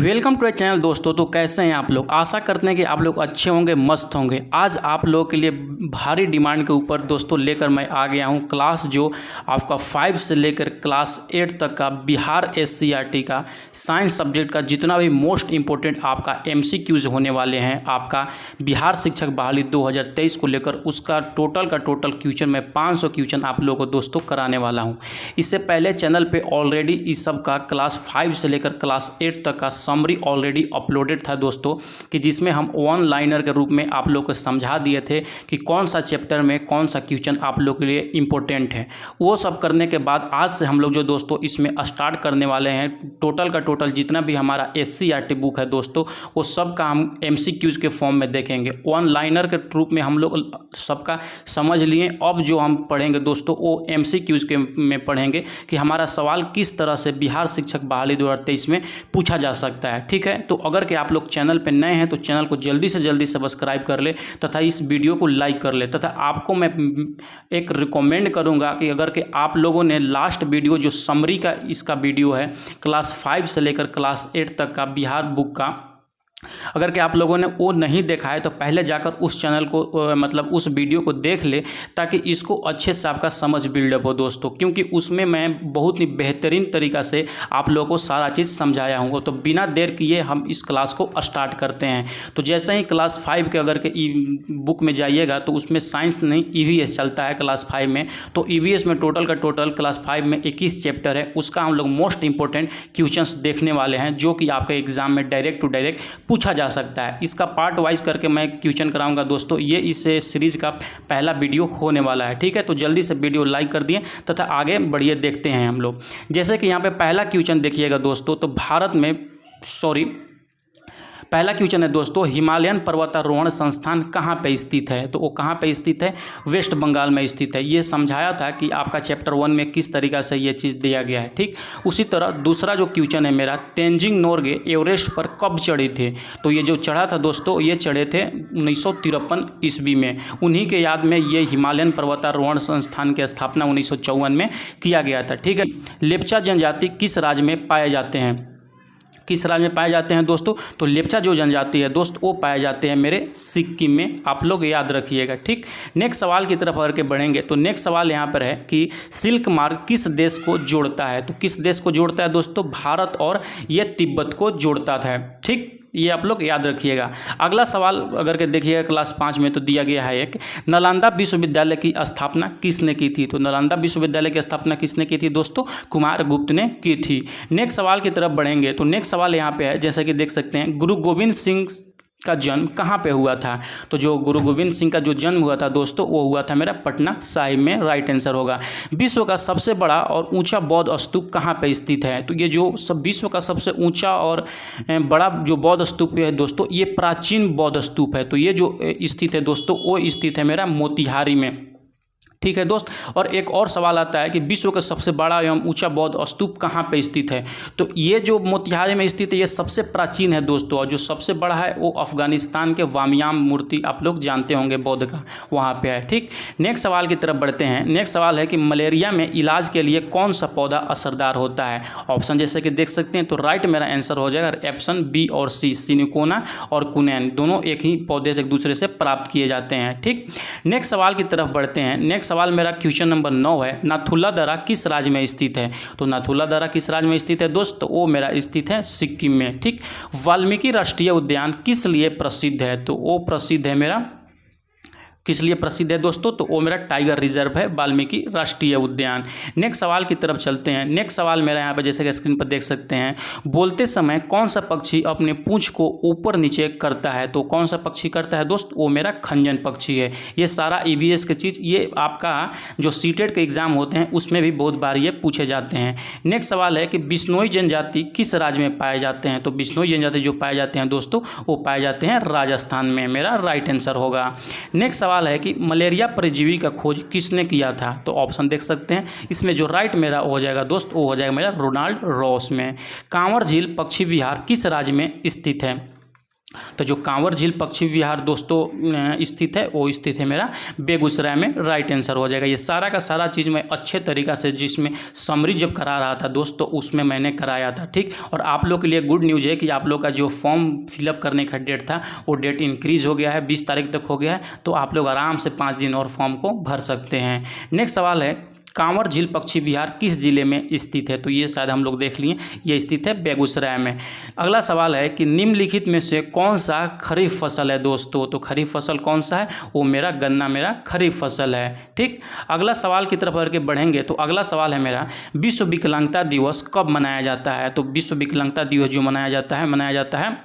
Welcome to channel दोस्तों। तो कैसे हैं आप लोग? आशा करते हैं कि आप लोग अच्छे होंगे, मस्त होंगे। आज आप लोगों के लिए भारी डिमांड के ऊपर दोस्तों लेकर मैं आ गया हूं क्लास जो आपका 5 से लेकर क्लास 8 तक का बिहार SCERT का साइंस सब्जेक्ट का जितना भी मोस्ट इम्पोर्टेंट आपका MCQs होने वाले हैं, आपका बिहार शिक्षक बहाली 2023 को लेकर उसका टोटल क्वेश्चन मैं 500 क्वेश्चन आप लोगों को दोस्तों कराने वाला हूँ। इससे पहले चैनल पर ऑलरेडी इस सब का क्लास 5 से लेकर क्लास 8 तक का समरी ऑलरेडी अपलोडेड था दोस्तों, कि जिसमें हम वन लाइनर के रूप में आप लोग को समझा दिए थे कि कौन सा चैप्टर में कौन सा क्वेश्चन आप लोग के लिए इम्पोर्टेंट है। वो सब करने के बाद आज से हम लोग जो दोस्तों इसमें स्टार्ट करने वाले हैं, टोटल जितना भी हमारा SCERT बुक है दोस्तों, वो सब का हम MCQs के फॉर्म में देखेंगे। वन लाइनर के रूप में हम लोग सबका समझ लिए। अब जो हम पढ़ेंगे दोस्तों वो MCQs के में पढ़ेंगे कि हमारा सवाल किस तरह से बिहार शिक्षक बहाली 2023 में पूछा जा सकता है। ठीक है, तो अगर कि आप लोग चैनल पर नए हैं तो चैनल को जल्दी से जल्दी सब्सक्राइब कर ले तथा इस वीडियो को लाइक कर ले। तथा आपको मैं एक रिकमेंड करूंगा कि अगर कि आप लोगों ने लास्ट वीडियो जो समरी का इसका वीडियो है क्लास 5 से लेकर क्लास 8 तक का बिहार बुक का, अगर कि आप लोगों ने वो नहीं देखा है तो पहले जाकर उस चैनल को मतलब उस वीडियो को देख ले, ताकि इसको अच्छे से आपका समझ बिल्डअप हो दोस्तों। क्योंकि उसमें मैं बहुत ही बेहतरीन तरीक़ा से आप लोगों को सारा चीज़ समझाया हूँ। तो बिना देर किए हम इस क्लास को स्टार्ट करते हैं। तो जैसे ही क्लास 5 के अगर के बुक में जाइएगा तो उसमें साइंस नहीं EVS चलता है क्लास 5 में। तो EVS में टोटल क्लास 5 में 21 चैप्टर है, उसका हम लोग मोस्ट इंपॉर्टेंट क्वेश्चंस देखने वाले हैं, जो कि आपके एग्जाम में डायरेक्ट टू डायरेक्ट पूछा जा सकता है। इसका पार्ट वाइज करके मैं क्वेश्चन कराऊंगा दोस्तों। ये इस सीरीज का पहला वीडियो होने वाला है। ठीक है, तो जल्दी से वीडियो लाइक कर दिए तथा आगे बढ़िए देखते हैं हम लोग। जैसे कि यहाँ पे पहला क्वेश्चन देखिएगा दोस्तों, तो पहला क्वेश्चन है दोस्तों, हिमालयन पर्वतारोहण संस्थान कहाँ पे स्थित है? तो वो कहाँ पे स्थित है? वेस्ट बंगाल में स्थित है। ये समझाया था कि आपका चैप्टर 1 में किस तरीक़ा से ये चीज़ दिया गया है। ठीक, उसी तरह दूसरा जो क्वेश्चन है मेरा, तेंजिंग नोर्गे एवरेस्ट पर कब चढ़े थे? तो ये जो चढ़ा था दोस्तों, ये चढ़े थे 1953 ईस्वी में। उन्हीं के याद में ये हिमालयन पर्वतारोहण संस्थान की स्थापना 1954 में किया गया था। ठीक है, लेप्चा जनजाति किस राज्य में पाए जाते हैं? किस राज्य में पाए जाते हैं दोस्तों? तो लेप्चा जो जनजाति है दोस्त वो पाए जाते हैं मेरे सिक्किम में। आप लोग याद रखिएगा। ठीक, नेक्स्ट सवाल की तरफ अगर के बढ़ेंगे तो नेक्स्ट सवाल यहाँ पर है कि सिल्क मार्ग किस देश को जोड़ता है? तो किस देश को जोड़ता है दोस्तों? भारत और ये तिब्बत को जोड़ता था। ठीक, ये आप लोग याद रखिएगा। अगला सवाल अगर के देखिएगा क्लास 5 में तो दिया गया है एक, नालंदा विश्वविद्यालय की स्थापना किसने की थी? तो नालंदा विश्वविद्यालय की स्थापना किसने की थी दोस्तों? कुमारगुप्त ने की थी। नेक्स्ट सवाल की तरफ बढ़ेंगे तो नेक्स्ट सवाल यहाँ पे है, जैसा कि देख सकते हैं, गुरु गोविंद सिंह का जन्म कहाँ पे हुआ था? तो जो गुरु गोविंद सिंह का जो जन्म हुआ था दोस्तों वो हुआ था मेरा पटना साहिब में। राइट आंसर होगा। विश्व का सबसे बड़ा और ऊंचा बौद्ध स्तूप कहाँ पे स्थित है? तो ये जो सब विश्व का सबसे ऊंचा और बड़ा जो बौद्ध स्तूप है दोस्तों, ये प्राचीन बौद्ध स्तूप है। तो ये जो स्थित है दोस्तों वो स्थित है मेरा मोतिहारी में। ठीक है दोस्त, और एक और सवाल आता है कि विश्व का सबसे बड़ा एवं ऊंचा बौद्ध स्तूप कहाँ पे स्थित है? तो ये जो मोतिहारी में स्थित है ये सबसे प्राचीन है दोस्तों, और जो सबसे बड़ा है वो अफगानिस्तान के वामियाम मूर्ति आप लोग जानते होंगे बौद्ध का, वहाँ पे है। ठीक, नेक्स्ट सवाल की तरफ बढ़ते हैं। नेक्स्ट सवाल है कि मलेरिया में इलाज के लिए कौन सा पौधा असरदार होता है? ऑप्शन जैसे कि देख सकते हैं, तो राइट मेरा आंसर हो जाएगा ऑप्शन B और C, सिनिकोना और कुनैन, दोनों एक ही पौधे से एक दूसरे से प्राप्त किए जाते हैं। ठीक, नेक्स्ट सवाल की तरफ बढ़ते हैं। नेक्स्ट सवाल मेरा क्वेश्चन नंबर 9 है, नाथुला दर्रा किस राज्य में स्थित है? तो नाथुला दर्रा किस राज्य में स्थित है दोस्त? तो वो मेरा स्थित है सिक्किम में। ठीक, वाल्मीकि राष्ट्रीय उद्यान किस लिए प्रसिद्ध है? तो वो प्रसिद्ध है मेरा, किस लिए प्रसिद्ध है दोस्तों? तो वो मेरा टाइगर रिजर्व है, वाल्मीकि राष्ट्रीय उद्यान। नेक्स्ट सवाल की तरफ चलते हैं। नेक्स्ट सवाल मेरा यहाँ पे जैसे कि स्क्रीन पर देख सकते हैं, बोलते समय कौन सा पक्षी अपने पूंछ को ऊपर नीचे करता है? तो कौन सा पक्षी करता है दोस्त? वो मेरा खंजन पक्षी है। ये सारा EVS की चीज़ ये आपका जो सीटेट के एग्जाम होते हैं उसमें भी बहुत बार ये पूछे जाते हैं। नेक्स्ट सवाल है कि बिश्नोई जनजाति किस राज्य में पाए जाते हैं? तो बिश्नोई जनजाति जो पाए जाते हैं दोस्तों वो पाए जाते हैं राजस्थान में। मेरा राइट आंसर होगा। नेक्स्ट सवाल है कि मलेरिया परजीवी का खोज किसने किया था? तो ऑप्शन देख सकते हैं, इसमें जो राइट मेरा हो जाएगा दोस्त वो हो जाएगा मेरा रोनाल्ड रॉस में। कांवर झील पक्षी विहार किस राज्य में स्थित है? तो जो कांवर झील पश्चिम विहार दोस्तों स्थित है वो स्थित है मेरा बेगूसराय में, राइट आंसर हो जाएगा। ये सारा का सारा चीज़ मैं अच्छे तरीक़ा से जिसमें समरी जब करा रहा था दोस्तों उसमें मैंने कराया था, ठीक। और आप लोग के लिए गुड न्यूज़ है कि आप लोग का जो फॉर्म फिलअप करने का डेट था वो डेट इंक्रीज़ हो गया है, 20 तारीख तक हो गया है। तो आप लोग आराम से 5 दिन और फॉर्म को भर सकते हैं। नेक्स्ट सवाल है कांवर झील पश्चिम विहार किस जिले में स्थित है? तो ये शायद हम लोग देख लिए, ये स्थित है बेगूसराय में। अगला सवाल है कि निम्नलिखित में से कौन सा खरीफ फसल है दोस्तों? तो खरीफ फसल कौन सा है? वो मेरा गन्ना मेरा खरीफ फसल है, ठीक। अगला सवाल की तरफ करके बढ़ेंगे तो अगला सवाल है मेरा विश्व विकलांगता दिवस कब मनाया जाता है? तो विश्व विकलांगता दिवस जो मनाया जाता है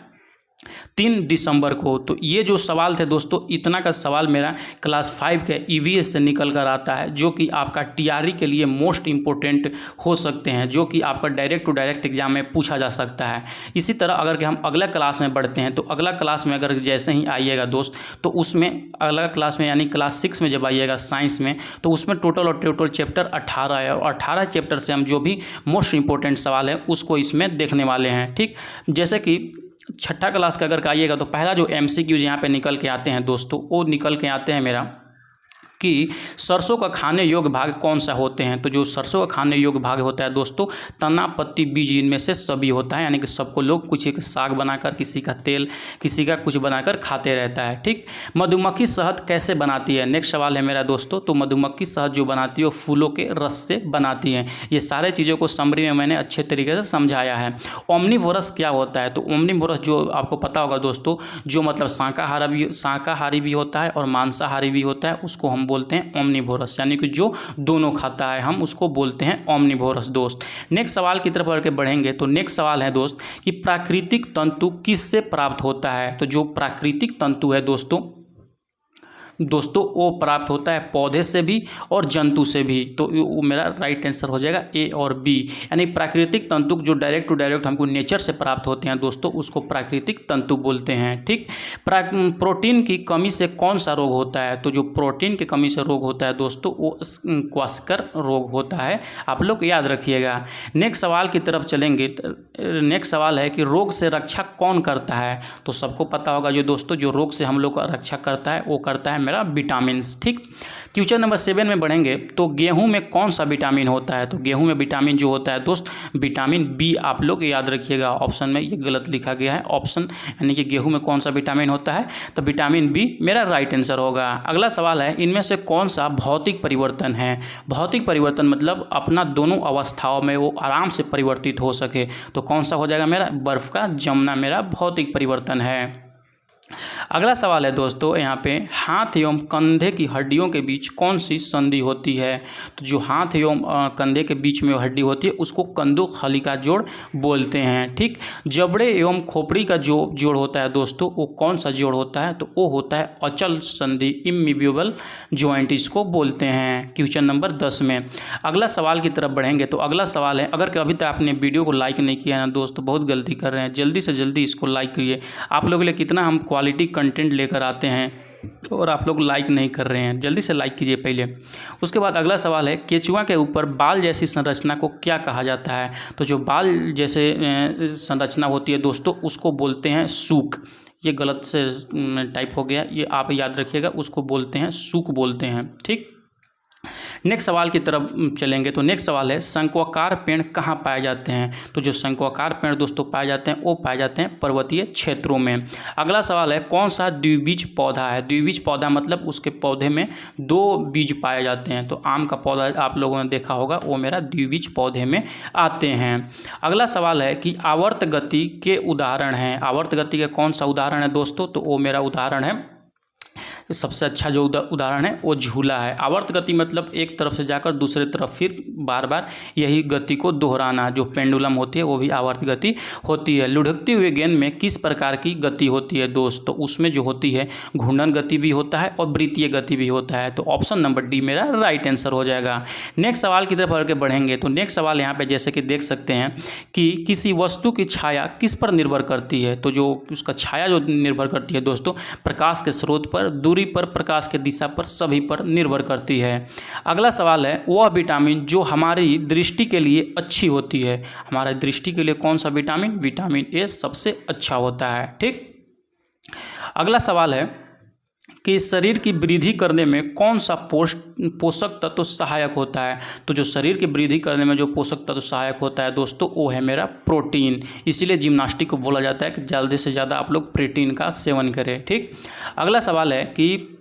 3 दिसंबर को। तो ये जो सवाल थे दोस्तों, इतना का सवाल मेरा क्लास 5 के ईवीएस से निकल कर आता है, जो कि आपका टीआरई के लिए मोस्ट इम्पोर्टेंट हो सकते हैं, जो कि आपका डायरेक्ट टू डायरेक्ट एग्जाम में पूछा जा सकता है। इसी तरह अगर कि हम अगला क्लास में बढ़ते हैं तो अगला क्लास में अगर जैसे ही आइएगा दोस्त, तो उसमें अगला क्लास में यानी क्लास 6 में जब आइएगा साइंस में, तो उसमें टोटल चैप्टर 18 है और 18 चैप्टर से हम जो भी मोस्ट इंपॉर्टेंट सवाल है उसको इसमें देखने वाले हैं, ठीक। जैसे कि छठा क्लास का अगर आइएगा तो पहला जो एमसीक्यूज यहाँ पे निकल के आते हैं दोस्तों, वो निकल के आते हैं मेरा कि सरसों का खाने योग्य भाग कौन सा होते हैं? तो जो सरसों का खाने योग्य भाग होता है दोस्तों, तना, पत्ती, बीज, इनमें से सभी होता है। यानी कि सबको लोग कुछ एक साग बनाकर, किसी का तेल, किसी का कुछ बनाकर खाते रहता है, ठीक। मधुमक्खी शहद कैसे बनाती है? नेक्स्ट सवाल है मेरा दोस्तों। तो मधुमक्खी शहद जो बनाती है वो फूलों के रस से बनाती है। ये सारे चीज़ों को समरी में मैंने अच्छे तरीके से समझाया है। ओमनीवोरस क्या होता है? तो ओमनीवोरस जो आपको पता होगा दोस्तों, जो मतलब शाकाहारी भी होता है और मांसाहारी भी होता है, उसको हम बोलते हैं ओमनीवोरस। यानी कि जो दोनों खाता है हम उसको बोलते हैं ओमनीवोरस दोस्त। नेक्स्ट सवाल की तरफ बढ़के बढ़ेंगे तो नेक्स्ट सवाल है दोस्त कि प्राकृतिक तंतु किससे प्राप्त होता है? तो जो प्राकृतिक तंतु है दोस्तों वो प्राप्त होता है पौधे से भी और जंतु से भी। तो वो मेरा राइट आंसर हो जाएगा ए और बी। यानी प्राकृतिक तंतु जो डायरेक्ट टू डायरेक्ट हमको नेचर से प्राप्त होते हैं दोस्तों, उसको प्राकृतिक तंतु बोलते हैं, ठीक। प्रोटीन की कमी से कौन सा रोग होता है? तो जो प्रोटीन की कमी से रोग होता है दोस्तों वो क्वाशकर रोग होता है, आप लोग याद रखिएगा। नेक्स्ट सवाल की तरफ चलेंगे। नेक्स्ट सवाल है कि रोग से रक्षा कौन करता है? तो सबको पता होगा जो दोस्तों, जो रोग से हम लोग का रक्षा करता है वो करता है मेरा विटामिन, ठीक। क्वेश्चन नंबर 7 में बढ़ेंगे तो गेहूं में कौन सा विटामिन होता है? तो गेहूं में विटामिन जो होता है दोस्त विटामिन बी, आप लोग याद रखिएगा। ऑप्शन में ये गलत लिखा गया है ऑप्शन, यानी कि गेहूं में कौन सा विटामिन होता है? तो विटामिन बी मेरा राइट आंसर होगा। अगला सवाल है इनमें से कौन सा भौतिक परिवर्तन है? भौतिक परिवर्तन मतलब अपना दोनों अवस्थाओं में वो आराम से परिवर्तित हो सके, तो कौन सा हो जाएगा मेरा? बर्फ का जमना मेरा भौतिक परिवर्तन है। अगला सवाल है दोस्तों यहाँ पे हाथ एवं कंधे की हड्डियों के बीच कौन सी संधि होती है? तो जो हाथ एवं कंधे के बीच में हड्डी होती है उसको कंधुखलिका जोड़ बोलते हैं, ठीक। जबड़े एवं खोपड़ी का जो जोड़ होता है दोस्तों वो कौन सा जोड़ होता है? तो वो होता है अचल संधि, इमूवेबल जॉइंट इसको बोलते हैं। क्वेश्चन नंबर 10 में अगला सवाल की तरफ बढ़ेंगे तो अगला सवाल है, अगर कभी तक आपने वीडियो को लाइक नहीं किया ना दोस्तों, बहुत गलती कर रहे हैं, जल्दी से जल्दी इसको लाइक करिए। आप लोगों के लिए कितना हम क्वालिटी कंटेंट लेकर आते हैं और आप लोग लाइक नहीं कर रहे हैं, जल्दी से लाइक कीजिए पहले। उसके बाद अगला सवाल है केचुआ के ऊपर बाल जैसी संरचना को क्या कहा जाता है? तो जो बाल जैसे संरचना होती है दोस्तों उसको बोलते हैं सूक। ये गलत से टाइप हो गया, ये आप याद रखिएगा, उसको बोलते हैं सूक बोलते हैं, ठीक। नेक्स्ट सवाल की तरफ चलेंगे तो नेक्स्ट सवाल है शंक्वाकार पेड़ कहाँ पाए जाते हैं? तो जो शंक्वाकार पेड़ दोस्तों पाए जाते हैं वो पाए जाते हैं पर्वतीय क्षेत्रों में। अगला सवाल है कौन सा द्विबीज पौधा है? द्विबीज पौधा मतलब उसके पौधे में 2 बीज पाए जाते हैं। तो आम का पौधा आप लोगों ने देखा होगा, वो मेरा द्विबीज पौधे में आते हैं। अगला सवाल है कि आवर्त गति के उदाहरण हैं। आवर्त गति का कौन सा उदाहरण है दोस्तों? तो वो मेरा उदाहरण है, सबसे अच्छा जो उदाहरण है वो झूला है। आवर्त गति मतलब एक तरफ से जाकर दूसरे तरफ फिर बार बार यही गति को दोहराना, जो पेंडुलम होती है वो भी आवर्त गति होती है। लुढ़कती हुई गेंद में किस प्रकार की गति होती है दोस्त? तो उसमें जो होती है घूर्णन गति भी होता है और वृत्तीय गति भी होता है। तो ऑप्शन नंबर डी मेरा राइट आंसर हो जाएगा। नेक्स्ट सवाल की तरफ आगे बढ़ेंगे तो नेक्स्ट सवाल यहाँ पे जैसे कि देख सकते हैं कि किसी वस्तु की छाया किस पर निर्भर करती है? तो जो उसका छाया जो निर्भर करती है दोस्तों प्रकाश के स्रोत पर, दूरी पर, प्रकाश के दिशा पर, सभी पर निर्भर करती है। अगला सवाल है वह विटामिन जो हमारी दृष्टि के लिए अच्छी होती है। हमारी दृष्टि के लिए कौन सा विटामिन? विटामिन ए सबसे अच्छा होता है, ठीक। अगला सवाल है कि शरीर की वृद्धि करने में कौन सा पोषक तत्व सहायक होता है। तो जो शरीर की वृद्धि करने में जो पोषक तत्व सहायक होता है दोस्तों, वो है मेरा प्रोटीन। इसीलिए जिम्नास्टिक को बोला जाता है कि ज़्यादा से ज़्यादा आप लोग प्रोटीन का सेवन करें। ठीक, अगला सवाल है कि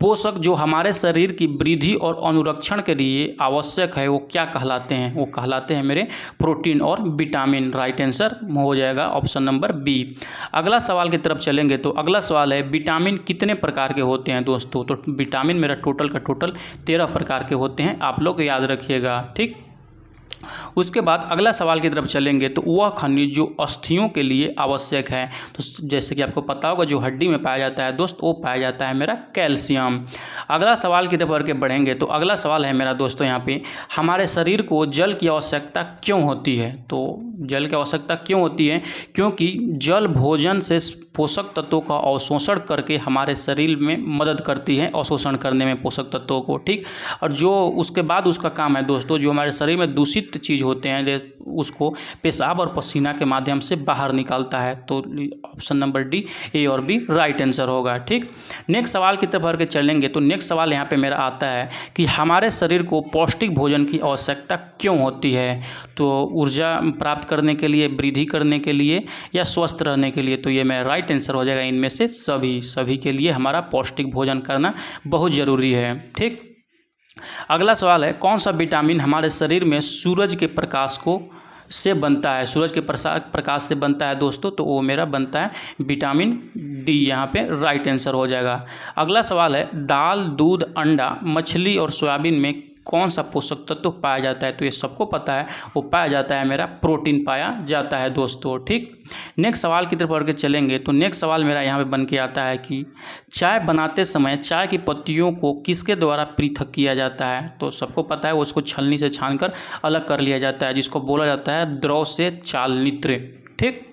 पोषक जो हमारे शरीर की वृद्धि और अनुरक्षण के लिए आवश्यक है वो क्या कहलाते हैं। वो कहलाते हैं मेरे प्रोटीन और विटामिन। राइट आंसर हो जाएगा ऑप्शन नंबर बी। अगला सवाल की तरफ चलेंगे तो अगला सवाल है विटामिन कितने प्रकार के होते हैं दोस्तों। तो विटामिन मेरा टोटल का टोटल 13 प्रकार के होते हैं, आप लोग याद रखिएगा। ठीक, उसके बाद अगला सवाल की तरफ चलेंगे तो वह खनिज जो अस्थियों के लिए आवश्यक है। तो जैसे कि आपको पता होगा जो हड्डी में पाया जाता है दोस्त, वो पाया जाता है मेरा कैल्शियम। अगला सवाल की तरफ बढ़ के बढ़ेंगे तो अगला सवाल है मेरा दोस्तों यहाँ पे, हमारे शरीर को जल की आवश्यकता क्यों होती है। तो जल की आवश्यकता क्यों होती है, क्योंकि जल भोजन से पोषक तत्वों का अवशोषण करके हमारे शरीर में मदद करती है, अवशोषण करने में पोषक तत्वों को। ठीक, और जो उसके बाद उसका काम है दोस्तों, जो हमारे शरीर में दूषित चीज़ होते हैं उसको पेशाब और पसीना के माध्यम से बाहर निकालता है। तो ऑप्शन नंबर डी, ए और बी राइट आंसर होगा। ठीक, नेक्स्ट सवाल की तरफ बढ़ के चलेंगे तो नेक्स्ट सवाल यहाँ पे मेरा आता है कि हमारे शरीर को पौष्टिक भोजन की आवश्यकता क्यों होती है। तो ऊर्जा प्राप्त करने के लिए, वृद्धि करने के लिए, या स्वस्थ रहने के लिए। तो ये मेरा राइट आंसर हो जाएगा इनमें से सभी के लिए हमारा पौष्टिक भोजन करना बहुत ज़रूरी है। ठीक, अगला सवाल है कौन सा विटामिन हमारे शरीर में सूरज के प्रकाश को से बनता है। सूरज के प्रकाश से बनता है दोस्तों, तो वो मेरा बनता है विटामिन डी। यहाँ पे राइट आंसर हो जाएगा। अगला सवाल है दाल, दूध, अंडा, मछली और सोयाबीन में कौन सा पोषक तत्व पाया जाता है। तो ये सबको पता है, वो पाया जाता है मेरा प्रोटीन पाया जाता है दोस्तों। ठीक, नेक्स्ट सवाल की तरफ बढ़ के चलेंगे तो नेक्स्ट सवाल मेरा यहाँ पे बन के आता है कि चाय बनाते समय चाय की पत्तियों को किसके द्वारा पृथक किया जाता है। तो सबको पता है वो उसको छलनी से छानकर अलग कर लिया जाता है, जिसको बोला जाता है द्रव से चालनित्र। ठीक,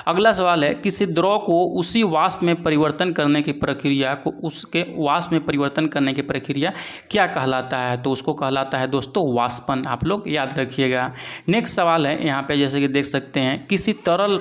अगला सवाल है किसी द्रव को उसी वाष्प में परिवर्तन करने की प्रक्रिया को उसके वाष्प में परिवर्तन करने की प्रक्रिया क्या कहलाता है। तो उसको कहलाता है दोस्तों वाष्पन। आप लोग याद रखिएगा। नेक्स्ट सवाल है यहाँ पे, जैसे कि देख सकते हैं किसी तरल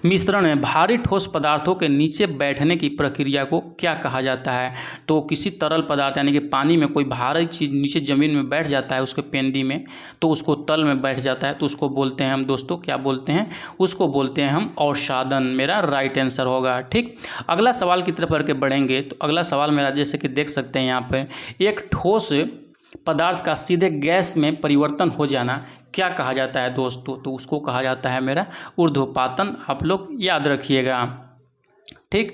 मिश्रण में भारी ठोस पदार्थों के नीचे बैठने की प्रक्रिया को क्या कहा जाता है। तो किसी तरल पदार्थ यानी कि पानी में कोई भारी चीज़ नीचे ज़मीन में बैठ जाता है उसके पेंदी में, तो उसको तल में बैठ जाता है, तो उसको बोलते हैं हम दोस्तों, क्या बोलते हैं, उसको बोलते हैं हम अवसादन। मेरा राइट आंसर होगा। ठीक, अगला सवाल की तरफ करके बढ़ेंगे तो अगला सवाल मेरा जैसे कि देख सकते हैं यहाँ पर, एक ठोस पदार्थ का सीधे गैस में परिवर्तन हो जाना क्या कहा जाता है दोस्तों। तो उसको कहा जाता है मेरा ऊर्ध्वपातन। आप लोग याद रखिएगा। ठीक,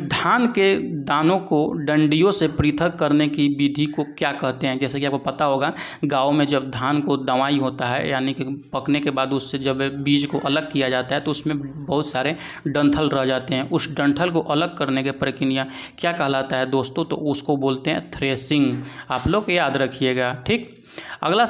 धान के दानों को डंडियों से पृथक करने की विधि को क्या कहते हैं। जैसे कि आपको पता होगा गांव में जब धान को दवाई होता है, यानी कि पकने के बाद उससे जब बीज को अलग किया जाता है तो उसमें बहुत सारे डंठल रह जाते हैं। उस डंठल को अलग करने की प्रक्रिया क्या कहलाता है दोस्तों। तो उसको बोलते हैं थ्रेसिंग। आप लोग याद रखिएगा। ठीक, अगला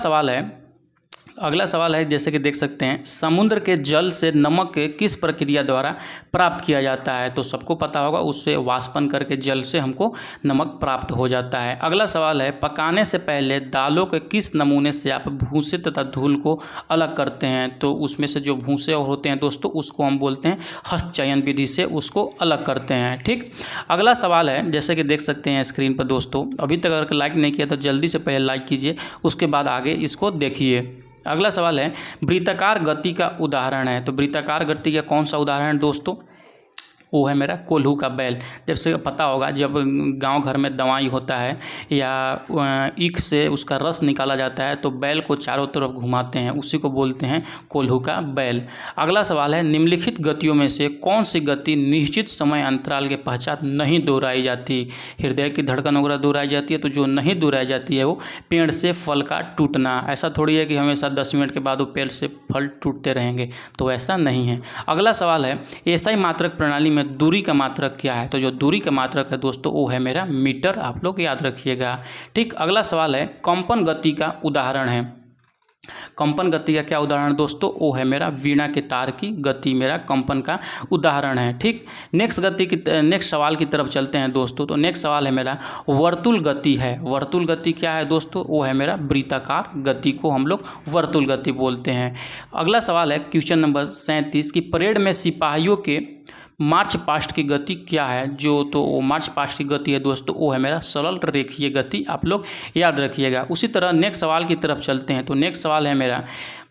सवाल है जैसे कि देख सकते हैं समुद्र के जल से नमक के किस प्रक्रिया द्वारा प्राप्त किया जाता है। तो सबको पता होगा उससे वाष्पन करके जल से हमको नमक प्राप्त हो जाता है। अगला सवाल है पकाने से पहले दालों के किस नमूने से आप भूसे तथा धूल को अलग करते हैं। तो उसमें से जो भूसे होते हैं दोस्तों उसको हम बोलते हैं हस्तचयन विधि से उसको अलग करते हैं। ठीक, अगला सवाल है जैसे कि देख सकते हैं स्क्रीन पर दोस्तों, अभी तक अगर लाइक नहीं किया तो जल्दी से पहले लाइक कीजिए, उसके बाद आगे इसको देखिए। अगला सवाल है वृत्ताकार गति का उदाहरण है। तो वृत्ताकार गति का कौन सा उदाहरण है दोस्तों, वो है मेरा कोल्हू का बैल। जैसे पता होगा जब गांव घर में दवाई होता है या ईख से उसका रस निकाला जाता है तो बैल को चारों तरफ घुमाते हैं, उसी को बोलते हैं कोल्हू का बैल। अगला सवाल है निम्नलिखित गतियों में से कौन सी गति निश्चित समय अंतराल के पश्चात नहीं दोहराई जाती। हृदय की धड़कन वगैरह दोहराई जाती है, तो जो नहीं दोहराई जाती है वो पेड़ से फल का टूटना। ऐसा थोड़ी है कि हमेशा 10 मिनट के बाद वो पेड़ से फल टूटते रहेंगे, तो ऐसा नहीं है। अगला सवाल है एसआई मात्रक प्रणाली में दूरी का मात्रक क्या है। तो जो दूरी का मात्रक है दोस्तों वो है मेरा मीटर। आप लोग याद रखिएगा। ठीक, अगला सवाल है कंपन गति का उदाहरण है। कंपन गति का क्या उदाहरण दोस्तों, वो है मेरा वीणा के तार की गति, मेरा कंपन का उदाहरण है। ठीक, नेक्स्ट सवाल की तरफ चलते हैं दोस्तों। तो नेक्स्ट सवाल है मेरा वर्तुल गति है। वर्तुल गति क्या है दोस्तों, वो है मेरा वृत्ताकार गति को हम लोग वर्तुल गति बोलते हैं। अगला सवाल है क्वेश्चन नंबर 37 की परेड में सिपाहियों के मार्च पास्ट की गति क्या है, जो तो वो मार्च पास्ट की गति है दोस्तों, वो है मेरा सरल रेखीय गति, आप लोग याद रखिएगा। उसी तरह नेक्स्ट सवाल की तरफ चलते हैं। तो नेक्स्ट सवाल है मेरा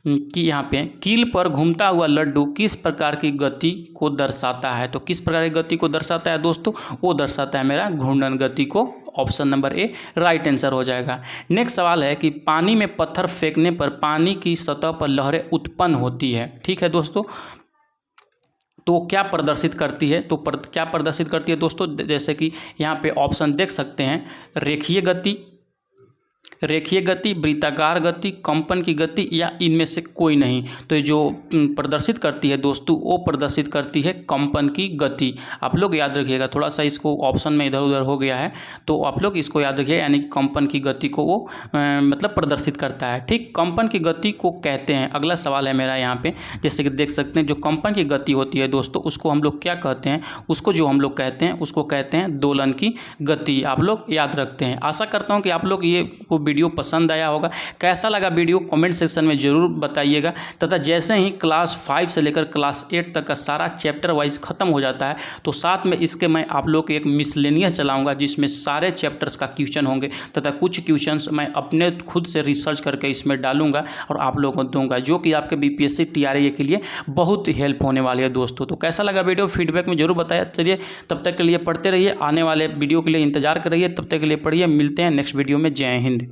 कि यहाँ पे कील पर घूमता हुआ लड्डू किस प्रकार की गति को दर्शाता है। तो किस प्रकार की गति को दर्शाता है दोस्तों, वो दर्शाता है मेरा घूर्णन गति को। Option number A right answer हो जाएगा। नेक्स्ट सवाल है कि पानी में पत्थर फेंकने पर पानी की सतह पर लहरें उत्पन्न होती है। ठीक है दोस्तों, तो क्या प्रदर्शित करती है, तो क्या प्रदर्शित करती है दोस्तों, जैसे कि यहाँ पे ऑप्शन देख सकते हैं, रेखीय गति, वृत्ताकार गति, कंपन की गति, या इनमें से कोई नहीं। तो ये जो प्रदर्शित करती है दोस्तों, वो प्रदर्शित करती है कंपन की गति। आप लोग याद रखिएगा, थोड़ा सा इसको ऑप्शन में इधर उधर हो गया है, तो आप लोग इसको याद रखिए, यानी कि कंपन की गति को वो मतलब प्रदर्शित करता है। ठीक, कंपन की गति को कहते हैं। अगला सवाल है मेरा यहाँ पे, जैसे कि देख सकते हैं, जो कंपन की गति होती है दोस्तों, उसको हम लोग क्या कहते हैं, उसको जो हम लोग कहते हैं, उसको कहते हैं दोलन की गति। आप लोग याद रखते हैं। आशा करता हूँ कि आप लोग ये वीडियो पसंद आया होगा। कैसा लगा वीडियो कमेंट सेक्शन में ज़रूर बताइएगा, तथा जैसे ही क्लास 5 से लेकर क्लास 8 तक का सारा चैप्टर वाइज ख़त्म हो जाता है, तो साथ में इसके मैं आप लोग को एक मिसलेनियस चलाऊंगा, जिसमें सारे चैप्टर्स का क्वेश्चन होंगे, तथा कुछ क्वेश्चंस मैं अपने खुद से रिसर्च करके इसमें डालूंगा और आप लोगों को दूंगा, जो कि आपके बीपीएससी टीआरए के लिए बहुत हेल्प होने वाली है दोस्तों। तो कैसा लगा वीडियो, फीडबैक में जरूर बताया। चलिए, तब तक के लिए पढ़ते रहिए, आने वाले वीडियो के लिए इंतजार कर रहिए, तब तक के लिए पढ़िए। मिलते हैं नेक्स्ट वीडियो में। जय हिंद।